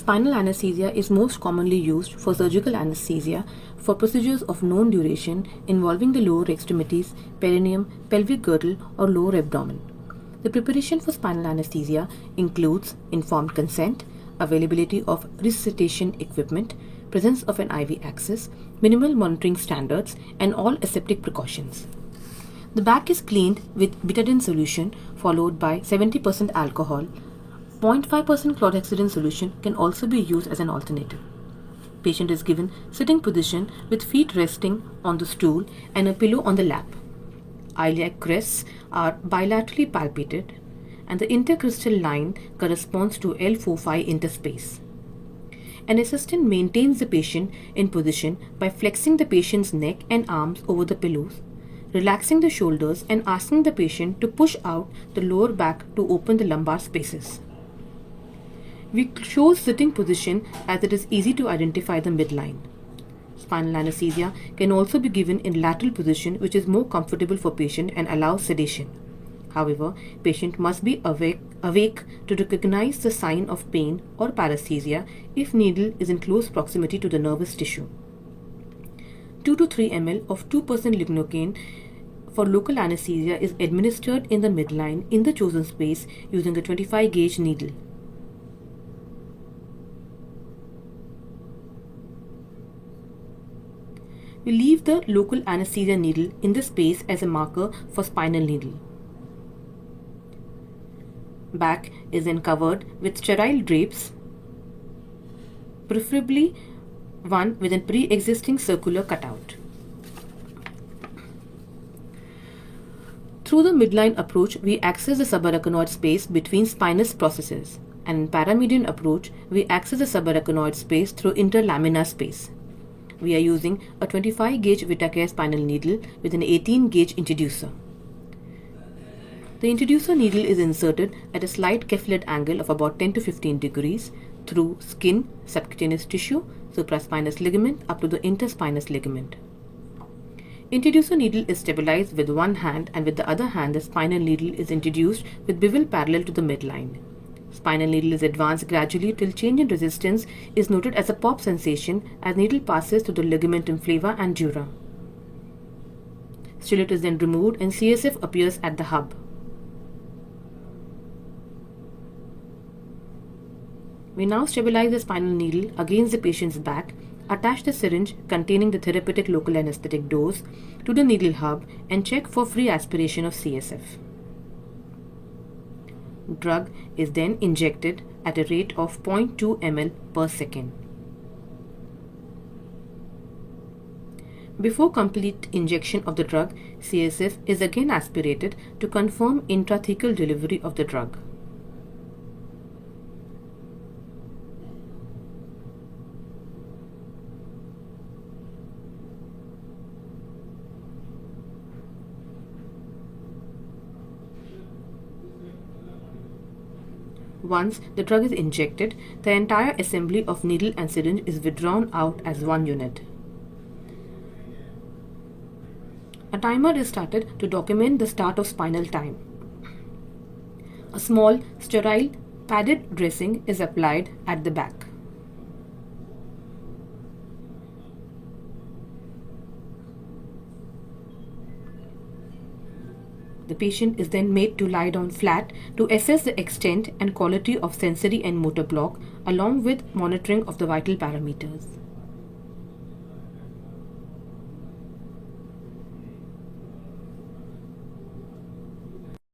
Spinal anesthesia is most commonly used for surgical anesthesia for procedures of known duration involving the lower extremities, perineum, pelvic girdle, or lower abdomen. The preparation for spinal anesthesia includes informed consent, availability of resuscitation equipment, presence of an IV access, minimal monitoring standards, and all aseptic precautions. The back is cleaned with betadine solution followed by 70% alcohol. 0.5% chlorhexidine solution can also be used as an alternative. Patient is given sitting position with feet resting on the stool and a pillow on the lap. Iliac crests are bilaterally palpated and the intercostal line corresponds to L4-5 interspace. An assistant maintains the patient in position by flexing the patient's neck and arms over the pillows, relaxing the shoulders and asking the patient to push out the lower back to open the lumbar spaces. We chose sitting position as it is easy to identify the midline. Spinal anesthesia can also be given in lateral position, which is more comfortable for patient and allows sedation. However, patient must be awake to recognize the sign of pain or paresthesia if needle is in close proximity to the nervous tissue. 2 to 3 ml of 2% lignocaine for local anesthesia is administered in the midline in the chosen space using a 25 gauge needle. We leave the local anesthesia needle in the space as a marker for spinal needle. Back is then covered with sterile drapes, preferably one with a pre-existing circular cutout. Through the midline approach, we access the subarachnoid space between spinous processes, and in paramedian approach, we access the subarachnoid space through interlaminar space. We are using a 25 gauge Vitacare spinal needle with an 18 gauge introducer. The introducer needle is inserted at a slight Kefled angle of about 10 to 15 degrees through skin, subcutaneous tissue, supraspinous ligament up to the interspinous ligament. Introducer needle is stabilized with one hand, and with the other hand the spinal needle is introduced with bevel parallel to the midline. Spinal needle is advanced gradually till change in resistance is noted as a pop sensation as needle passes through the ligamentum flava and dura. Stellate is then removed and CSF appears at the hub. We now stabilize the spinal needle against the patient's back, attach the syringe containing the therapeutic local anesthetic dose to the needle hub and check for free aspiration of CSF. Drug is then injected at a rate of 0.2 ml per second. Before complete injection of the drug, CSF is again aspirated to confirm intrathecal delivery of the drug. Once the drug is injected, the entire assembly of needle and syringe is withdrawn out as one unit. A timer is started to document the start of spinal time. A small, sterile, padded dressing is applied at the back. The patient is then made to lie down flat to assess the extent and quality of sensory and motor block along with monitoring of the vital parameters.